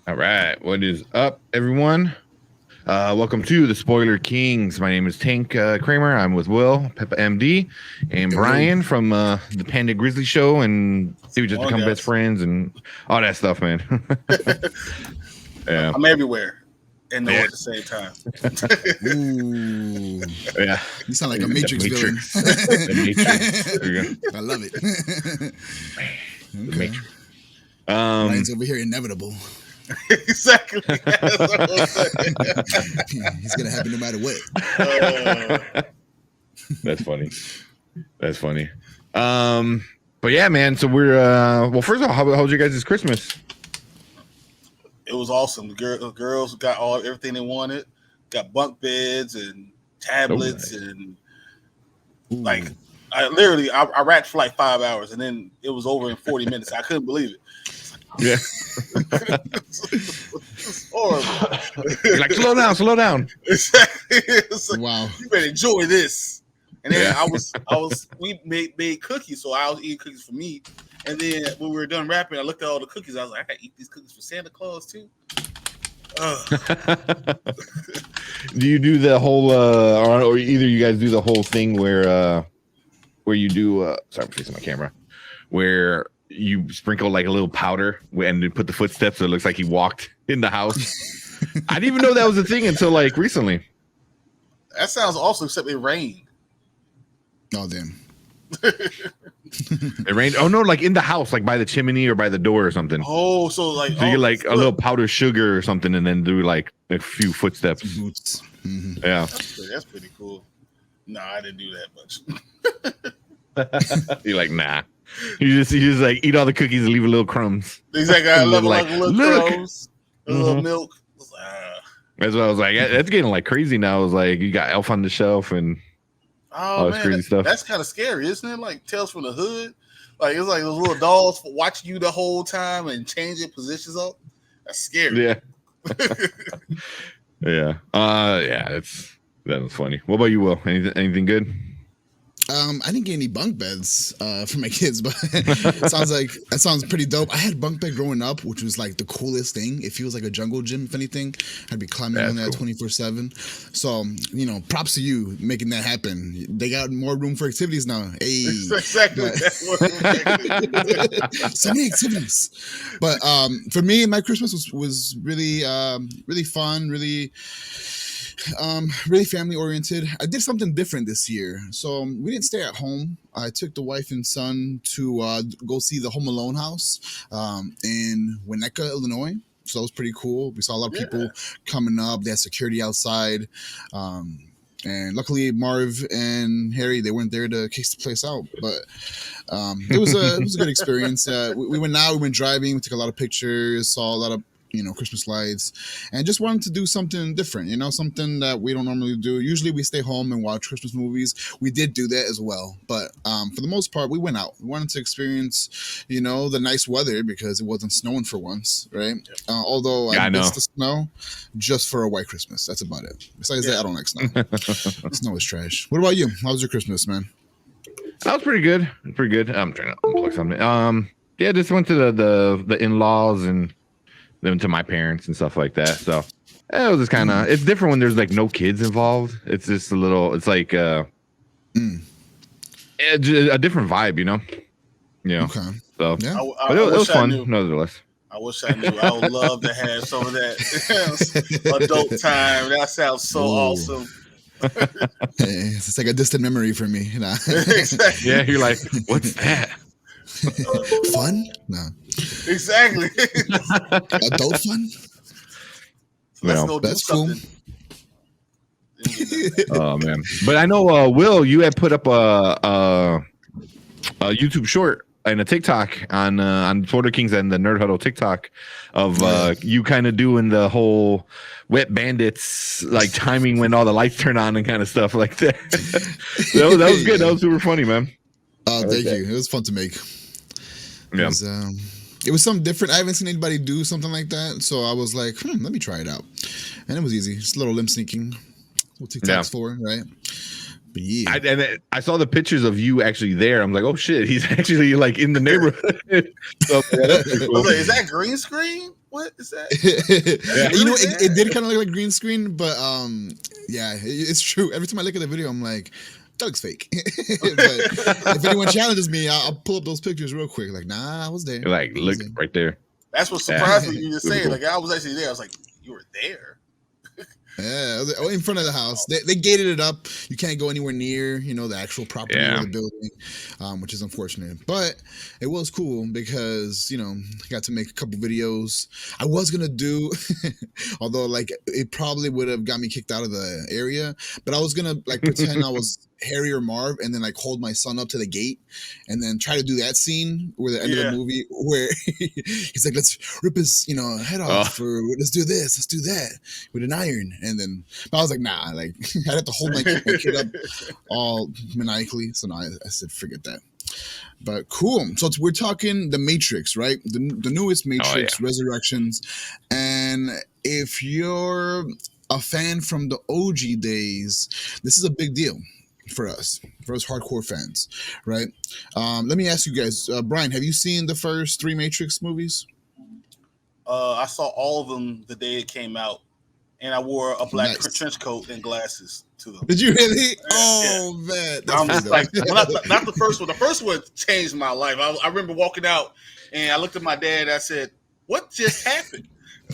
All right, what is up, everyone? Welcome to the Spoiler Kings. My name is Tank Kramer. I'm with Will, Peppa MD, and Yo, yo. Brian from the Panda Grizzly Show, and we just On, become best guys. friends and all that stuff, man. Yeah, I'm everywhere and yeah, nowhere at the same time. Ooh, yeah. you sound like a The Matrix villain. Matrix. The Matrix. There you go. I love it. The Okay. Matrix. Um, Ryan's over here inevitable. Exactly. That's what I'm saying. He's gonna happen no matter what. that's funny. That's funny. But yeah, man. So we're well. First of all, how was your guys' Christmas? It was awesome. The girls got everything they wanted. Got bunk beds and tablets nice. and Ooh. like I rapped for like 5 hours and then it was over in 40 minutes. I couldn't believe it. Yeah. It's horrible. You're like, slow down. It's like, Wow. you better enjoy this. And then Yeah. we made cookies, so I was eating cookies for me. And then when we were done rapping, I looked at all the cookies. I was like, I gotta eat these cookies for Santa Claus too. Do you do the whole or either you guys do the whole thing where you do sorry, I'm facing my camera, where you sprinkle like a little powder and then put the footsteps so it looks like he walked in the house? I didn't even know that was a thing until like recently. That sounds awesome, except it rained. Oh damn. It rained. Oh no, like in the house, like by the chimney or by the door or something. Oh, so like So you get like a little powdered sugar or something, and then do like a few footsteps. Boots. Mhm. Yeah, that's pretty cool. No, I didn't do that much. you're like, nah. You just like eat all the cookies and leave a little crumbs. Exactly. I love Like, like little look. crumbs, a little Mhm. milk. That's what I was like. That's getting like crazy now. It's like you got Elf on the Shelf and all Oh this man, crazy stuff. that's kind of scary, isn't it? Like Tales from the Hood. Like it's like those little dolls watching you the whole time and changing positions up. That's scary. Yeah, yeah. Yeah. That was funny. What about you, Will? Anything good? I didn't get any bunk beds for my kids, but it sounds pretty dope. I had bunk bed growing up, which was like the coolest thing. It feels like a jungle gym, if anything. I'd be climbing on that Cool. 24/7. So, props to you making that happen. They got more room for activities now. Hey, Exactly. so many activities. But for me, my Christmas was really really fun, really family oriented. I did something different this year. So we didn't stay at home. I took the wife and son to go see the Home Alone house in Winnetka, Illinois. So that was pretty cool. We saw a lot of people coming up. They had security outside. And luckily, Marv and Harry, they weren't there to kick the place out. But it was a good experience. We went driving. We took a lot of pictures, saw a lot of Christmas lights, and just wanted to do something different, something that we don't normally do. Usually we stay home and watch Christmas movies. We did do that as well, but for the most part we went out. We wanted to experience the nice weather because it wasn't snowing for once, right? Although I miss the snow just for a white Christmas. That's about it. Besides that, I don't like snow. Snow is trash. What about you? How was your Christmas, man? That was pretty good. I'm trying to unplug something. Yeah, just went to the in-laws and them to my parents and stuff like that. So it was just kind of, it's different when there's like no kids involved. It's just it's like a different vibe, Okay. So Yeah. but it was fun nonetheless. I wish I knew. I would love to have some of that adult time. That sounds so awesome. It's like a distant memory for me. Nah. Exactly. Yeah, you're like, what's that? Fun? No. Exactly. Adult fun? Let's go do That's something. Cool. Oh man! But I know, Will, you had put up a YouTube short and a TikTok on Florida Kings and the Nerd Huddle TikTok of you kind of doing the whole Wet Bandits like timing when all the lights turn on and kind of stuff like that. that was good. That was super funny, man. Oh, thank you. It was fun to make. Yeah. It was something different. I haven't seen anybody do something like that, so I was like, let me try it out. And it was easy. Just a little limp sneaking. What TikTok's for, right? But yeah, I saw the pictures of you actually there. I'm like, oh shit, he's actually like in the neighborhood. So, yeah, that's pretty I cool. was like, is that green screen? What is that? you know, really it did kind of look like green screen, but yeah, it's true. Every time I look at the video, I'm like, that looks fake. But if anyone challenges me, I'll pull up those pictures real quick. Like, nah, I was there. Like, look right there. That's what surprised me. Yeah. You just Really saying, cool. like, I was actually there. I was like, you were there. Yeah, I was like, in front of the house. They gated it up. You can't go anywhere near, the actual property Yeah. or the building, which is unfortunate. But it was cool because, I got to make a couple videos. I was going to do, although, like, it probably would have got me kicked out of the area, but I was going to, like, pretend I was Harry or Marv and then, like, hold my son up to the gate and then try to do that scene where the end of the movie where he's like, let's rip his, head off or let's do this, let's do that with an iron. And then I was like, nah, like I'd have to hold my kid up all maniacally. So no, I said, forget that. But cool. So we're talking The Matrix, right? The newest Matrix, Resurrections. And if you're a fan from the OG days, this is a big deal for us hardcore fans, right? Let me ask you guys, Brian, have you seen the first 3 Matrix movies? I saw all of them the day it came out, and I wore a black trench coat and glasses to them. Did you really? Oh man, I'm just like, not the first one. The first one changed my life. I remember walking out and I looked at my dad. And I said, "What just happened?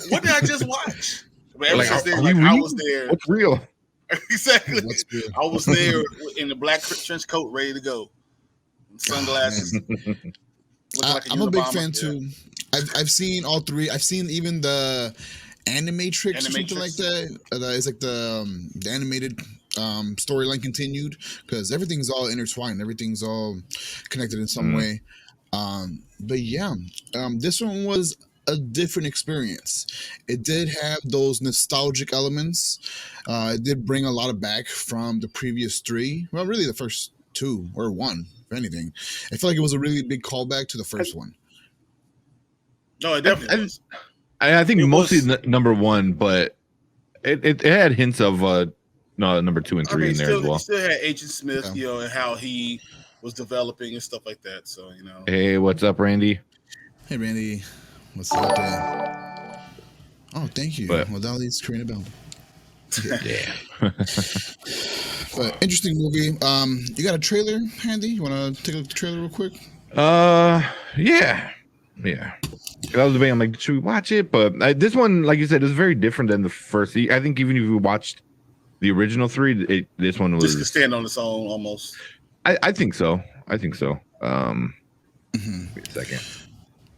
What did I just watch?" But ever since then, I was there. What's real? Exactly. I was there in the black trench coat, ready to go, sunglasses. I'm a big fan too. I've seen all 3. I've seen even the Animatrix or something like that. It's like the animated storyline continued because everything's all intertwined. Everything's all connected in some way. But yeah, this one was a different experience. It did have those nostalgic elements. It did bring a lot of back from the previous 3. Well, really the first 2 or 1, if anything. I feel like it was a really big callback to the first one. No, it definitely was. I think mostly number 1, but it had hints of number 2 and 3 in there as well. It still had Agent Smith, and how he was developing and stuff like that. So Hey, what's up, Randy? Hey, Randy, what's up? Oh, thank you. Well, Dali's creating a bell. Yeah. But interesting movie. You got a trailer handy? You want to take a look at the trailer real quick? Yeah. I was debating, I'm like, should we watch it? But this one, like you said, is very different than the first. I think even if you watched the original 3, this one was just to stand on its own almost. I think so. Wait a second.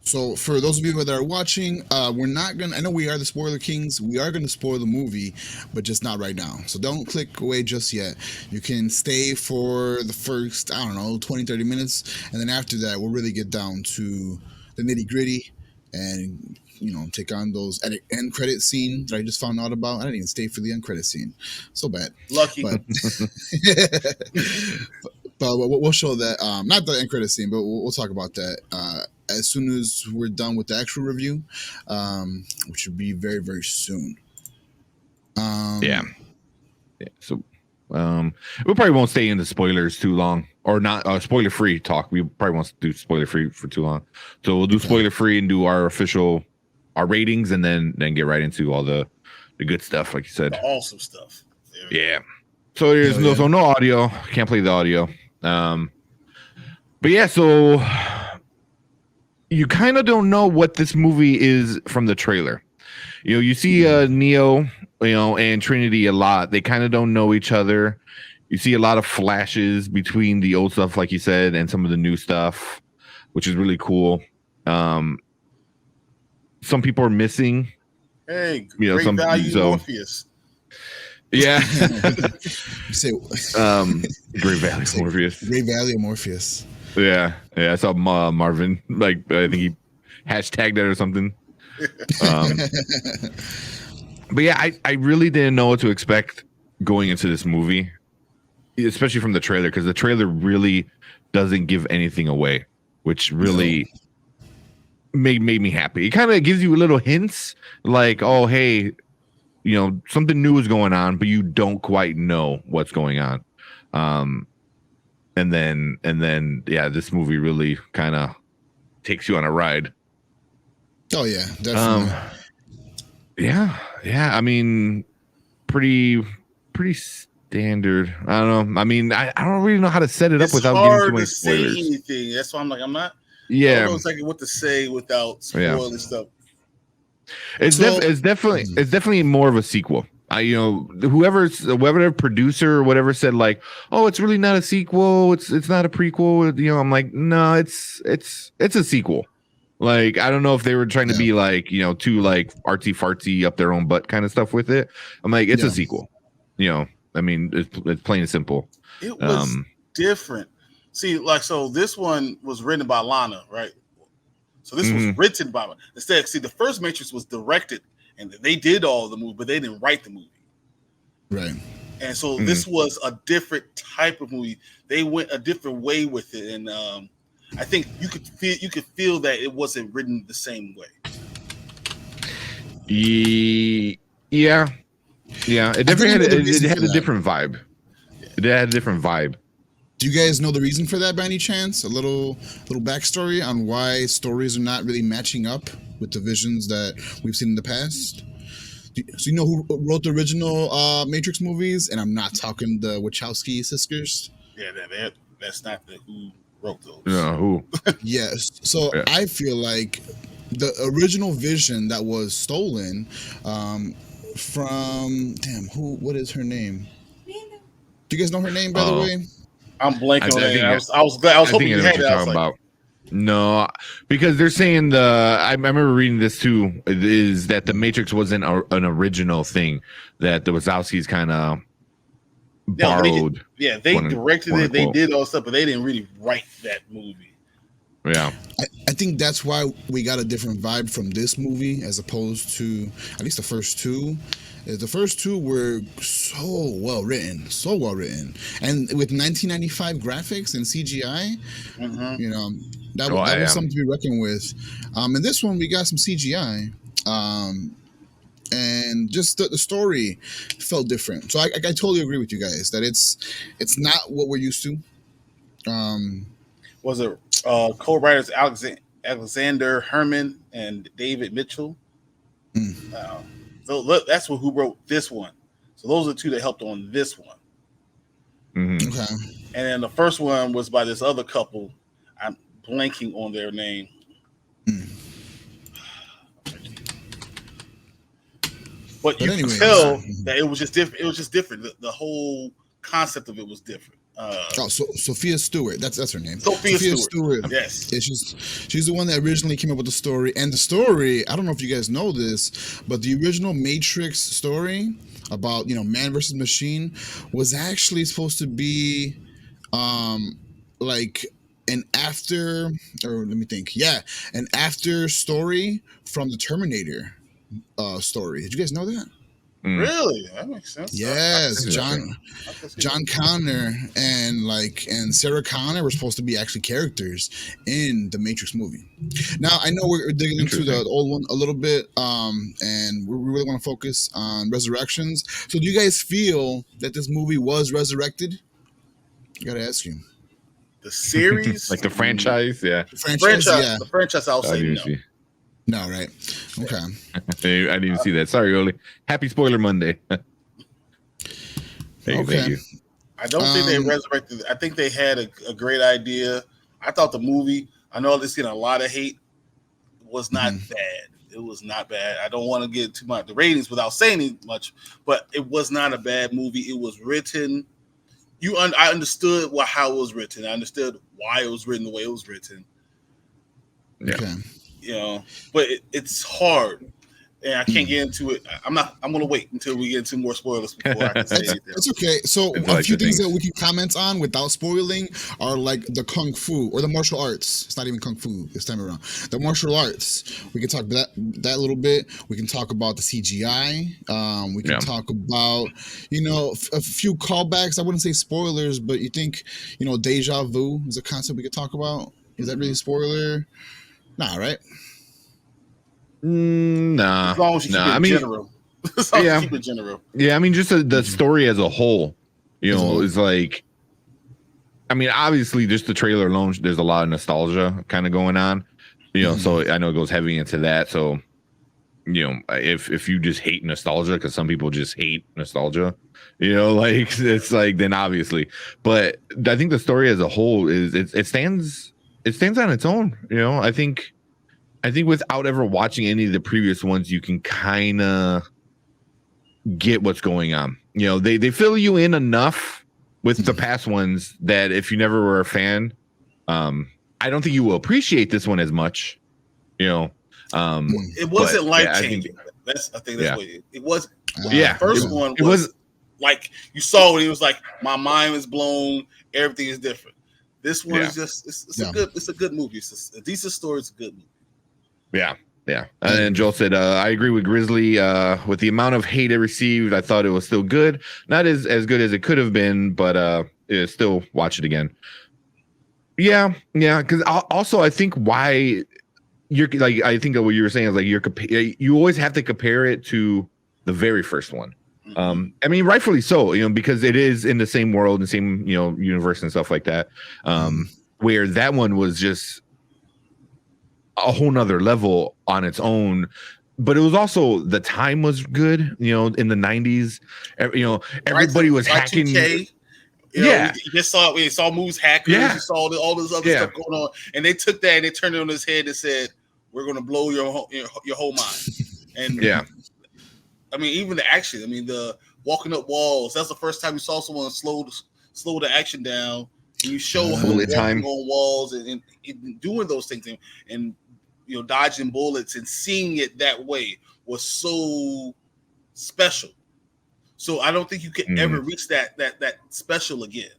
So for those of you that are watching, we're not going to, I know we are the spoiler kings. We are going to spoil the movie, but just not right now. So don't click away just yet. You can stay for the first, 20, 30 minutes. And then after that, we'll really get down to the nitty gritty and, take on those end credit scene that I just found out about. I didn't even stay for the end credit scene. So bad. Lucky. But we'll show that. Not the end credit scene, but we'll talk about that as soon as we're done with the actual review, which should be very, very soon. Yeah. So we probably won't stay in the spoilers too long, or not spoiler free talk. We probably won't do spoiler free for too long. So we'll do spoiler free and do our ratings, and then get right into all the good stuff, like you said. The awesome stuff. Yeah. So there's no audio. Can't play the audio. But yeah, so you kind of don't know what this movie is from the trailer. You see Neo, and Trinity a lot. They kind of don't know each other. You see a lot of flashes between the old stuff, like you said, and some of the new stuff, which is really cool. Some people are missing. Hey, great value Morpheus. Yeah. Say, Great Value Morpheus. Great Value Morpheus. Yeah. I saw Marvin. Like, I think he hashtagged that or something. But yeah, I really didn't know what to expect going into this movie, especially from the trailer, because the trailer really doesn't give anything away, which really made me happy. It kind of gives you little hints like, oh, hey, something new is going on, but you don't quite know what's going on. And then yeah, this movie really kind of takes you on a ride. Oh yeah, definitely. Yeah. I mean, pretty standard. I don't know. I mean, I don't really know how to set it up It's without giving too hard many to say spoilers. anything. That's why I'm like, I'm not. I don't Yeah, know exactly what to say without spoiling stuff. it's definitely more of a sequel. Whoever producer or whatever said like, oh, it's really not a sequel. It's not a prequel. I'm like, no, it's a sequel. Like, I don't know if they were trying to be like, too like artsy fartsy up their own butt kind of stuff with it. I'm like, it's a sequel. I mean, it's plain and simple. It was different. See, like, so this one was written by Lana, right? So this was written by instead. See, the first Matrix was directed, and they did all the movie, but they didn't write the movie. Right. And so this was a different type of movie. They went a different way with it, and I think you could feel that it wasn't written the same way. Yeah. It definitely had a different vibe. It had a different vibe. Do you guys know the reason for that by any chance? A little backstory on why stories are not really matching up with the visions that we've seen in the past? So you know who wrote the original Matrix movies? And I'm not talking the Wachowski sisters. Yeah, that's not who wrote those. No, who? Yes. So yeah. I feel like the original vision that was stolen from what is her name? Do you guys know her name, by the way? I'm blanking on it. I was hoping you had it. I was like, about. No, because they're saying I remember reading this too, is that the Matrix wasn't an original thing, that the Wachowskis kind of borrowed. They directed it, they did all stuff, but they didn't really write that movie. Yeah. I think that's why we got a different vibe from this movie as opposed to at least the first two. The first two were so well written, and with 1995 graphics and CGI, that was something to be reckoned with. And this one we got some CGI, and just the story felt different. So I totally agree with you guys that it's not what we're used to. Was it co-writers Alexander Herman and David Mitchell? So look, that's who wrote this one. So those are the two that helped on this one. Okay. And then the first one was by this other couple. I'm blanking on their name. But you can tell that it was just different. It was just different. The whole concept of it was different. So Sophia Stewart, that's her name. Sophia Stewart. Yes, she's the one that originally came up with the story. And the story, I don't know if you guys know this, but the original Matrix story about man versus machine was actually supposed to be like an after story from the Terminator story. Did you guys know that? Really? That makes sense. Yes, John Connor and Sarah Connor were supposed to be actually characters in the Matrix movie. Now I know we're digging into the old one a little bit, and we really want to focus on resurrections. So do you guys feel that this movie was resurrected? I gotta ask you. The series, like the franchise, yeah. The franchise. I'll say no. No, right? Okay. I didn't even see that. Sorry, Oli. Happy Spoiler Monday. Thank you. I don't think they resurrected. I think they had a great idea. I thought the movie, I know this getting a lot of hate, was not bad. It was not bad. I don't want to get too much the ratings without saying much, but it was not a bad movie. It was written. I understood how it was written. I understood why it was written the way it was written. Yeah. Okay. But it's hard, and I can't get into it. I'm going to wait until we get into more spoilers before I can say anything. It's okay. So a few things that we can comment on without spoiling are like the kung fu or the martial arts. It's not even kung fu this time around. The martial arts. We can talk about that a little bit. We can talk about the CGI. We can talk about a few callbacks. I wouldn't say spoilers, but you think deja vu is a concept we could talk about. Is that really a spoiler? Nah, right? Nah. As long as you keep it general. Keep it general. Yeah, I mean, just the story as a whole, is like I mean, obviously, just the trailer alone, there's a lot of nostalgia kind of going on, so I know it goes heavy into that. So, if you just hate nostalgia, because some people just hate nostalgia, like it's like, then obviously, but I think the story as a whole is it stands on its own. I think without ever watching any of the previous ones, you can kind of get what's going on. They fill you in enough with the past ones that if you never were a fan, I don't think you will appreciate this one as much. It wasn't life changing. I think that's what it was. Yeah, the first one was like you saw it. It was like my mind was blown. Everything is different. This one is just it's a good movie. It's a decent story. It's a good movie. Yeah. And then Joel said, I agree with Grizzly. With the amount of hate it received, I thought it was still good. Not as good as it could have been, but still watch it again. Yeah. Because also I think why you're like, I think what you were saying is like you always have to compare it to the very first one. I mean, rightfully so, because it is in the same world and same, universe and stuff like that. Where that one was just a whole nother level on its own, but it was also, the time was good, in the 90s, everybody was hacking. We saw moves hackers. We saw all this other stuff going on, and they took that and they turned it on his head and said, "We're going to blow your whole mind." And I mean, even the action. I mean, the walking up walls. That's the first time you saw someone slow the action down. And you show him walking on walls and doing those things and dodging bullets and seeing it that way was so special. So I don't think you could ever reach that special again.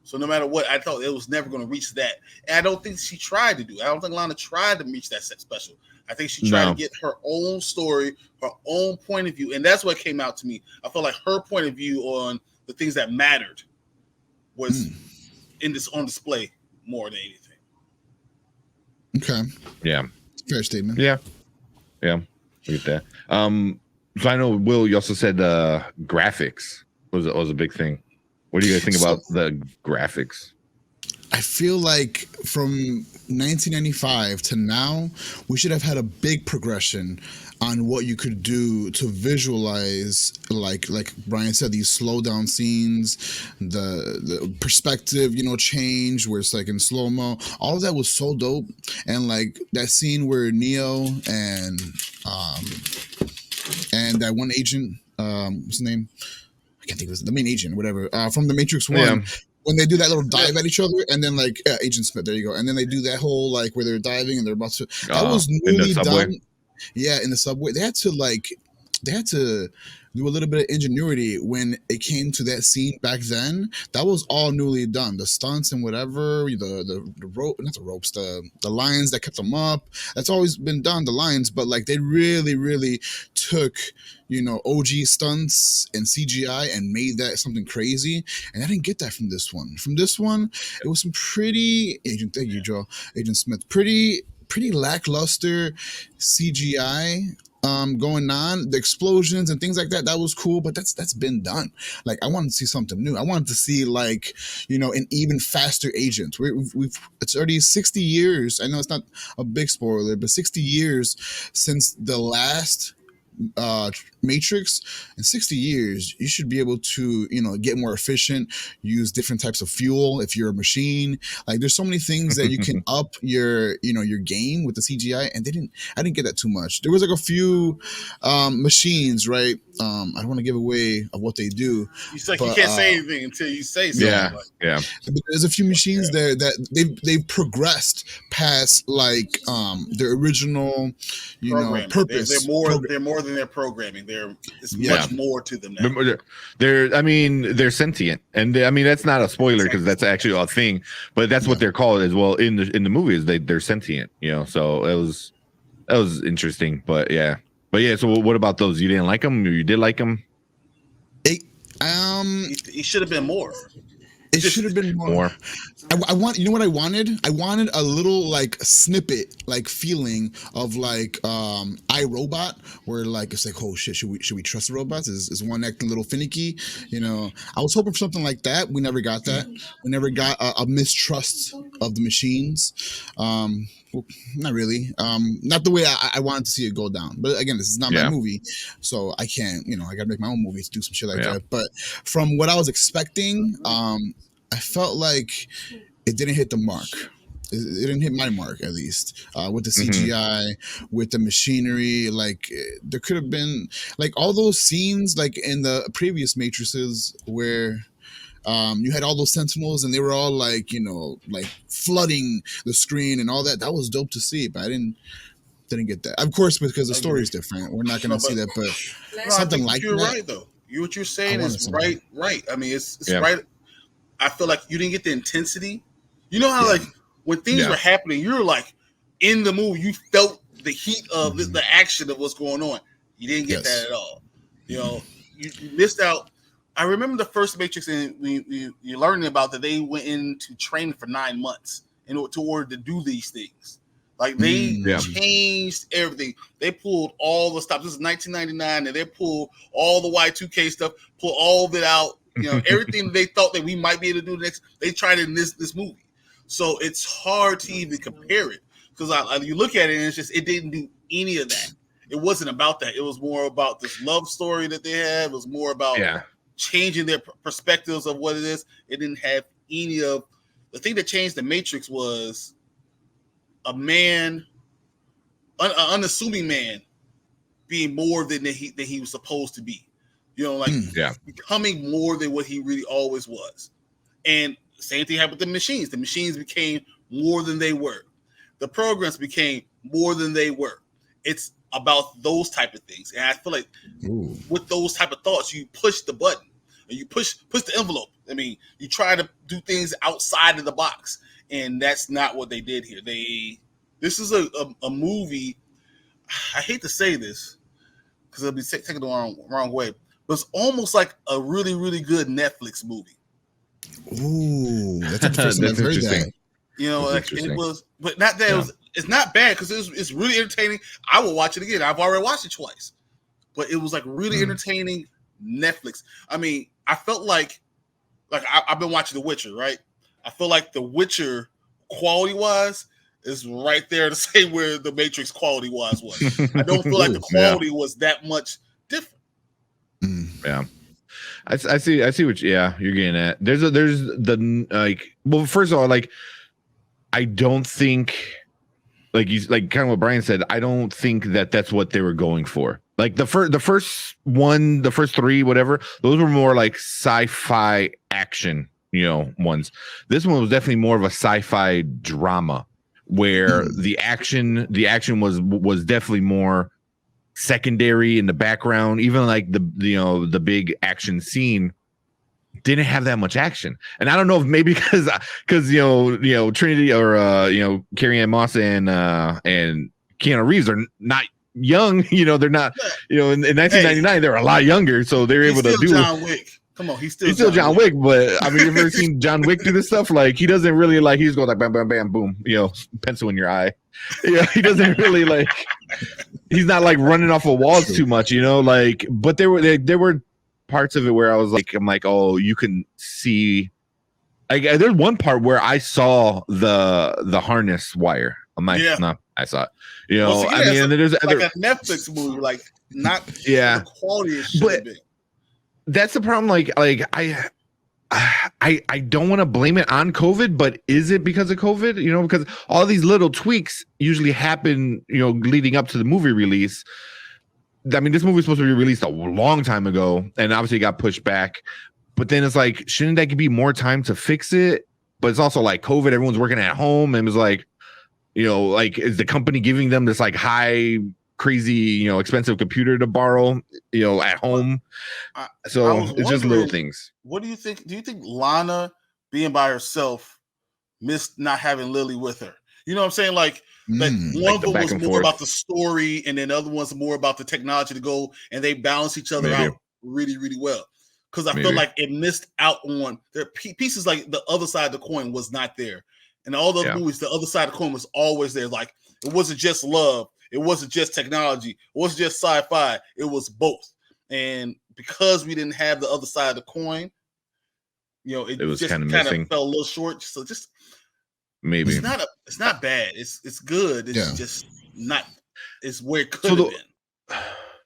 So no matter what, I thought it was never going to reach that. And I don't think she tried to do it. I don't think Lana tried to reach that set special. I think she tried to get her own story, her own point of view. And that's what came out to me. I felt like her point of view on the things that mattered was on display more than anything. Okay. Yeah. Fair statement. Yeah. Look at that. So I know, Will, you also said graphics was a big thing. What do you guys think about the graphics? I feel like from 1995 to now, we should have had a big progression on what you could do to visualize, like Brian said, these slow down scenes, the perspective, change where it's like in slow mo. All of that was so dope, and like that scene where Neo and that one agent, what's his name? I can't think of the main agent, whatever, from the Matrix 1. Yeah. When they do that little dive at each other, and then like Agent Smith, there you go, and then they do that whole like where they're diving and they're about to. That was newly done. Yeah, in the subway, they had to do a little bit of ingenuity when it came to that scene back then. That was all newly done. The stunts and whatever, the rope, not the ropes, the lines that kept them up. That's always been done, the lines, but like they really, really took OG stunts and CGI and made that something crazy. And I didn't get that from this one. From this one, it was some pretty thank you, Joe, Agent Smith, pretty lackluster CGI going on. The explosions and things like that was cool, but that's been done. Like I wanted to see something new. I wanted to see like an even faster agent. It's already 60 years. I know it's not a big spoiler, but 60 years since the last Matrix. In 60 years, you should be able to get more efficient, use different types of fuel if you're a machine. Like there's so many things that you can up your your game with the CGI, and I didn't get that too much. There was like a few machines, right? I don't want to give away of what they do. You can't say anything until you say something. Yeah. But there's a few machines there that they've progressed past like their original purpose. They're more than their programming. It's much more to them now. They're sentient, and I mean that's not a spoiler because that's actually a thing, but that's what they're called as well in the movies. They're sentient, So that was interesting, but yeah. So what about those? You didn't like them, or you did like them? It should have been more. It should have been more. I want, you know what I wanted? I wanted a little like snippet, like feeling of like iRobot, where like it's like, oh shit, should we trust the robots? Is one acting a little finicky? You know, I was hoping for something like that. We never got that. We never got a mistrust of the machines. Well, not really. Not the way I wanted to see it go down. But again, this is not my Yeah. movie, so I can't. You know, I got to make my own movie to do some shit like Yeah. that. But from what I was expecting, I felt like it didn't hit the mark. It didn't hit my mark, at least, with the CGI, with the machinery. Like there could have been like all those scenes, like in the previous Matrices, where you had all those Sentinels and they were all like, you know, like flooding the screen and all that. That was dope to see, but I didn't get that. Of course, because the story is different. We're not going to see that, but something like you're that. right though. What you're saying is right. Right. I mean, it's Yeah. right. I feel like you didn't get the intensity. You know how like when things were happening, you're like in the movie. You felt the heat of the action of what's going on. You didn't get that at all. You know, you missed out. I remember the first Matrix, and you're learning about that they went into training for 9 months in order to do these things. Like they changed everything. They pulled all the stuff. This is 1999, and they pulled all the Y2K stuff, pulled all of it out. You know, everything they thought that we might be able to do next, they tried it in this movie. So it's hard to even compare it because you look at it and it's just it didn't do any of that. It wasn't about that. It was more about this love story that they had. It was more about changing their perspectives of what it is. It didn't have any of the thing that changed the Matrix was a man, an unassuming man, being more than he was supposed to be. You know, like becoming more than what he really always was. And same thing happened with the machines. The machines became more than they were. The programs became more than they were. It's about those type of things. And I feel like with those type of thoughts, you push the button and you push the envelope. I mean, you try to do things outside of the box. And that's not what they did here. This is a movie. I hate to say this because it'll be taken the wrong way. But it's almost like a really, really good Netflix movie. Ooh, that's the first time I've heard that. You know, like it was, but not that it was. It's not bad because it's really entertaining. I will watch it again. I've already watched it twice, but it was like really entertaining Netflix. I mean, I felt like I've been watching The Witcher, right? I feel like The Witcher quality wise is right there to say where the Matrix quality wise was. I don't feel like the quality was that much different. Yeah. I see what you're getting at. There's the like, well, first of all, like I don't think like you like kind of what Brian said, I don't think that's what they were going for. Like the first one, the first three, whatever, those were more like sci-fi action, you know, ones. This one was definitely more of a sci-fi drama where the action was definitely more secondary in the background. Even like the big action scene didn't have that much action. And I don't know if maybe because you know Trinity or Carrie-Anne Moss and Keanu Reeves are not young. You know, they're not, you know, in 1999 they were a lot younger, so they're able to do John Wick. Come on, he's still John Wick. But I mean, you've ever seen John Wick do this stuff? Like he doesn't really like, he just goes like bam, bam, bam, boom, you know, pencil in your eye. Yeah, he doesn't really like, he's not like running off of walls too much, you know, like, but there were parts of it where I was like, I'm like, oh, you can see, like there's one part where I saw the harness wire. I'm like, no, I saw it. You know, I mean, and there's like a Netflix movie, like not the quality it should have been. That's the problem. Like I don't want to blame it on COVID, but is it because of COVID? You know, because all these little tweaks usually happen, you know, leading up to the movie release. I mean, this movie was supposed to be released a long time ago, and obviously it got pushed back. But then it's like, shouldn't that be more time to fix it? But it's also like COVID, everyone's working at home, and it was like, you know, like, is the company giving them this like high, crazy, you know, expensive computer to borrow, you know, at home? So it's just little things. What do you think? Do you think Lana being by herself missed not having Lily with her? You know what I'm saying? Like, one of them was more about the story, and then the other one's more about the technology to go, and they balance each other out really, really well. because I felt like it missed out on their pieces. Like the other side of the coin was not there, and all the movies, the other side of the coin was always there. Like it wasn't just love, it wasn't just technology, it wasn't just sci-fi. It was both, and because we didn't have the other side of the coin, it was just kind of fell a little short. So just maybe it's not bad. It's good. It's just not. It's where it could have been.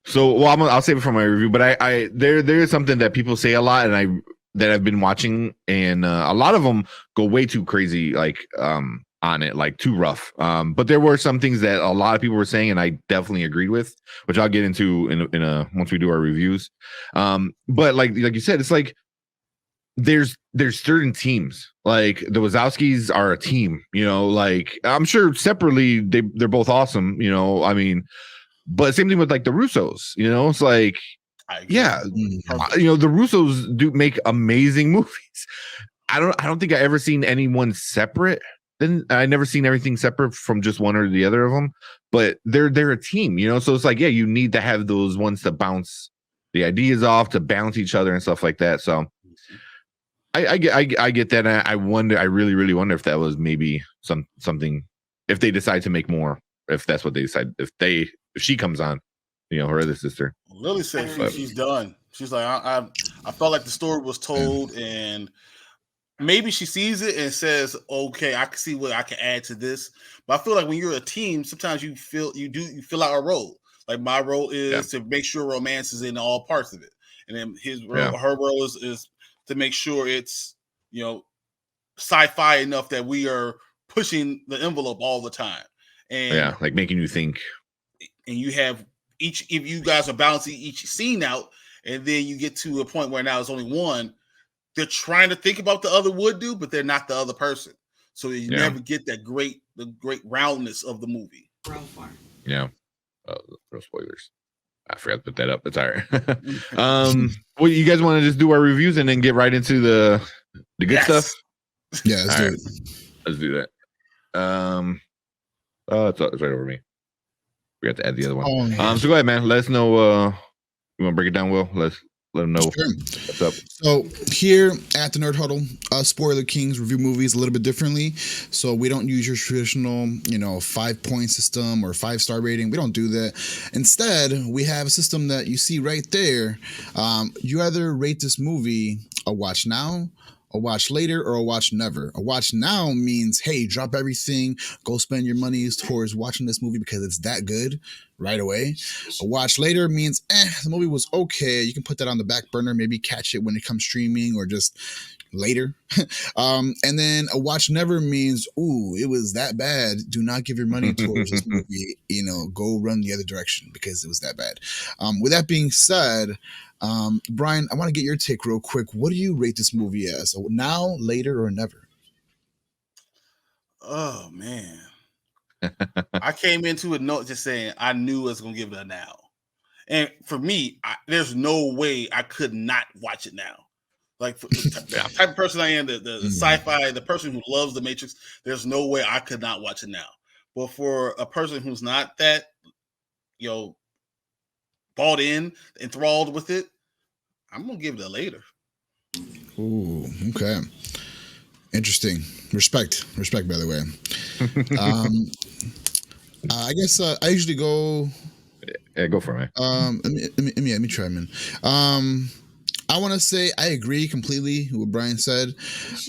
So, well, I'll save it for my review. But there is something that people say a lot, and I've been watching, and a lot of them go way too crazy, like on it, like too rough. But there were some things that a lot of people were saying, and I definitely agreed with, which I'll get into in a once we do our reviews. But like you said, it's like there's certain teams, like the Wazowskis are a team, like I'm sure separately they're both awesome, I mean, but same thing with like the Russos, it's like, the Russos do make amazing movies. I don't think I ever seen anyone separate. Then I never seen everything separate from just one or the other of them, but they're a team, so it's like, you need to have those ones to bounce the ideas off, to bounce each other and stuff like that. So I get that. And I wonder, I really, really wonder if that was maybe something, if they decide to make more, if that's what they decide, if she comes on, her other sister. Lily said she's done. She's like, I felt like the story was told, and maybe she sees it and says, okay, I can see what I can add to this. But I feel like when you're a team, sometimes you fill out a role. Like my role is to make sure romance is in all parts of it. And then her role is to make sure it's, sci-fi enough that we are pushing the envelope all the time. And like making you think. And you have if you guys are balancing each scene out, and then you get to a point where now it's only one, they're trying to think about the other would do, but they're not the other person. So you never get the great roundness of the movie. Yeah. No spoilers. I forgot to put that up. It's all right. Well, you guys want to just do our reviews and then get right into the good stuff? Yeah, let's do it. Let's do that. It's right over me. We have to add the other one. So go ahead, man. Let us know. You want to break it down, Will? Let them know what's up. So here at the Nerd Huddle, Spoiler Kings review movies a little bit differently. So we don't use your traditional, 5-point system or 5-star rating. We don't do that. Instead, we have a system that you see right there. You either rate this movie a watch now, a watch later, or a watch never. A watch now means, hey, drop everything, go spend your money towards watching this movie because it's that good right away. A watch later means, the movie was okay. You can put that on the back burner, maybe catch it when it comes streaming or just later. And then a watch never means, ooh, it was that bad. Do not give your money towards this movie. Go run the other direction because it was that bad. With that being said, Brian, I want to get your take real quick. What do you rate this movie as? Now, later, or never? Oh, man. I came into it just saying I knew I was going to give it a now. And for me, there's no way I could not watch it now. Like the type of person I am, the sci-fi, the person who loves The Matrix, there's no way I could not watch it now. But for a person who's not that, bought in, enthralled with it, I'm gonna give it a later. Ooh, okay. Interesting. Respect, by the way. I guess I usually go. Yeah, go for it, man. Let me try, man. I want to say I agree completely with what Brian said.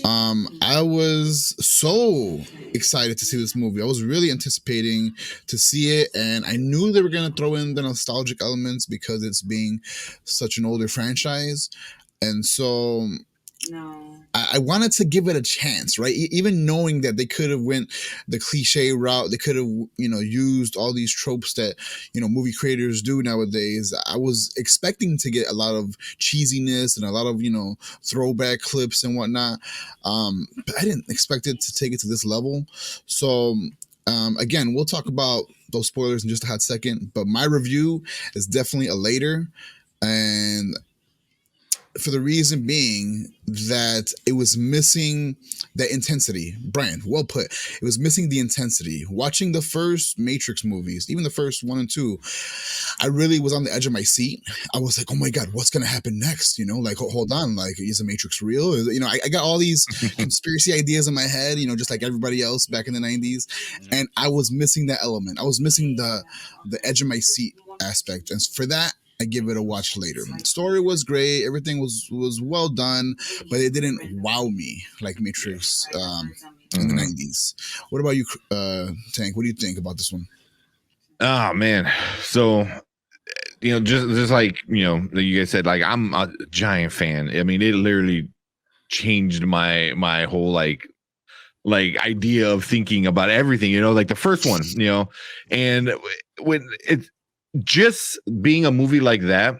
I was so excited to see this movie. I was really anticipating to see it, and I knew they were going to throw in the nostalgic elements because it's being such an older franchise. And so I wanted to give it a chance, right? Even knowing that they could have went the cliche route, they could have, used all these tropes that, movie creators do nowadays. I was expecting to get a lot of cheesiness and a lot of, throwback clips and whatnot. But I didn't expect it to take it to this level. So, again, we'll talk about those spoilers in just a hot second, but my review is definitely a later. And for the reason being that it was missing that intensity. Brian, well put. It was missing the intensity. Watching the first Matrix movies, even the first 1 and 2, I really was on the edge of my seat. I was like, oh my God, what's going to happen next? You know, like, hold on, like, is the Matrix real? You know, I got all these conspiracy ideas in my head, you know, just like everybody else back in the 90s. And I was missing that element. I was missing the edge of my seat aspect. And for that, I give it a watch later. The story was great. Everything was well done, but it didn't wow me like Matrix in the 90s. What about you, Tank? What do you think about this one? Oh man. So just like you guys said, like I'm a giant fan. I mean, it literally changed my whole like idea of thinking about everything, like the first one, and when it's just being a movie like that,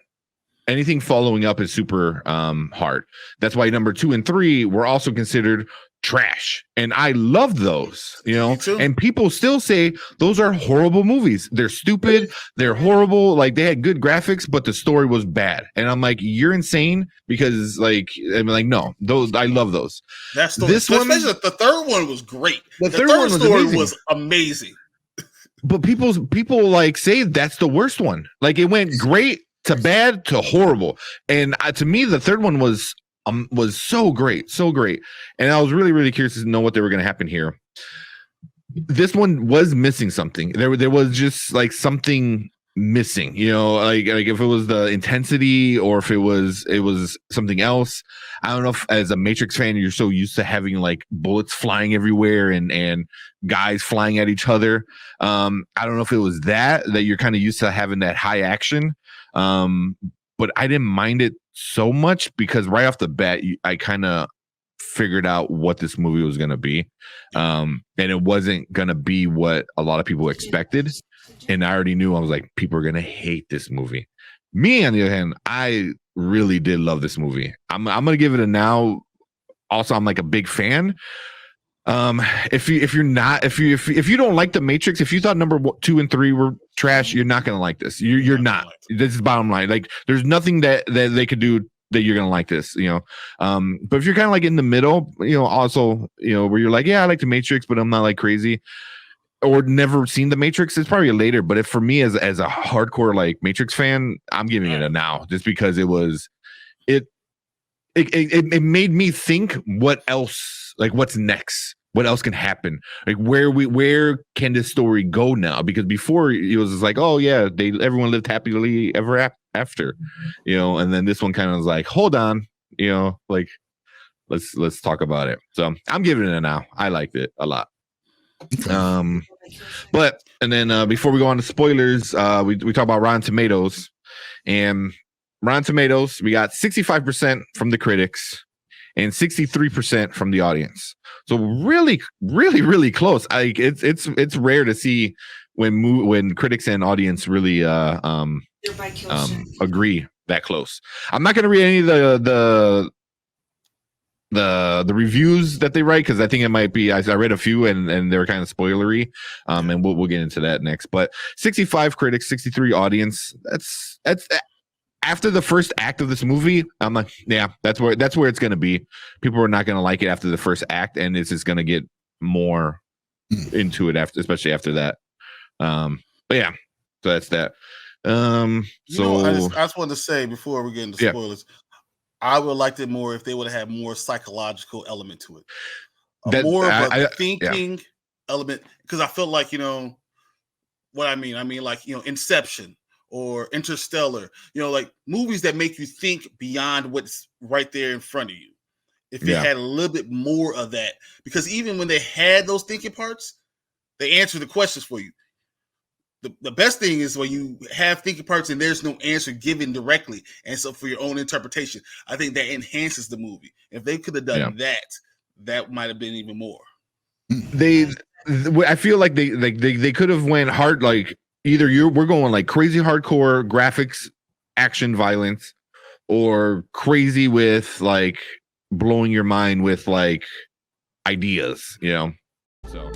anything following up is super hard. That's why number 2 and 3 were also considered trash, and I love those, and people still say those are horrible movies. They're stupid, they're horrible, like they had good graphics but the story was bad, and I'm like, you're insane, because I'm like, no, those, I love those. That's this one, especially the third one was great. The third one was amazing. But people like say that's the worst one. Like it went great to bad to horrible, and to me the third one was so great, and I was really, really curious to know what they were going to happen here. This one was missing something. There was just like something missing, like if it was the intensity or if it was something else. I don't know if as a Matrix fan you're so used to having like bullets flying everywhere and guys flying at each other. I don't know if it was that you're kind of used to having that high action. But I didn't mind it so much because right off the bat, I kind of figured out what this movie was going to be. And it wasn't going to be what a lot of people expected. And I already knew, I was like, people are going to hate this movie. Me, on the other hand, I really did love this movie. I'm going to give it a now. Also, I'm like a big fan. If you don't like the Matrix, if you thought number 2 and 3 were trash, you're not gonna like this. You're not. This is bottom line. Like, there's nothing that they could do that you're gonna like this. But if you're kind of like in the middle, also, where you're like, yeah, I like the Matrix, but I'm not like crazy, or never seen the Matrix, it's probably later. But if for me as a hardcore like Matrix fan, I'm giving it a now, just because it made me think what else. Like, what's next? What else can happen? Like, where can this story go now? Because before it was just like, oh yeah, everyone lived happily ever after, and then this one kind of was like, hold on, like let's talk about it. So I'm giving it a now. I liked it a lot. But and then before we go on to spoilers, we talk about Rotten Tomatoes, and Rotten Tomatoes, we got 65% from the critics and 63% from the audience. So really, really, really close. It's rare to see when critics and audience really agree that close. I'm not going to read any of the reviews that they write, because I think it might be, I read a few and they're kind of spoilery, and we'll get into that next. But 65 critics, 63 audience. That's after the first act of this movie, I'm like, yeah, that's where it's going to be. People are not going to like it after the first act, and it's just going to get more into it especially after that. But yeah, so that's that. I just wanted to say before we get into spoilers, I would have liked it more if they would have had more psychological element to it, more of a thinking element, because I felt like, what I mean. I mean, like, Inception or Interstellar, like movies that make you think beyond what's right there in front of you. If they had a little bit more of that, because even when they had those thinking parts, they answer the questions for you. The best thing is when you have thinking parts and there's no answer given directly, and so for your own interpretation, I think that enhances the movie. If they could have done that might have been even more. I feel like they could have went hard, like either we're going like crazy hardcore graphics, action, violence, or crazy with like blowing your mind with like ideas, So.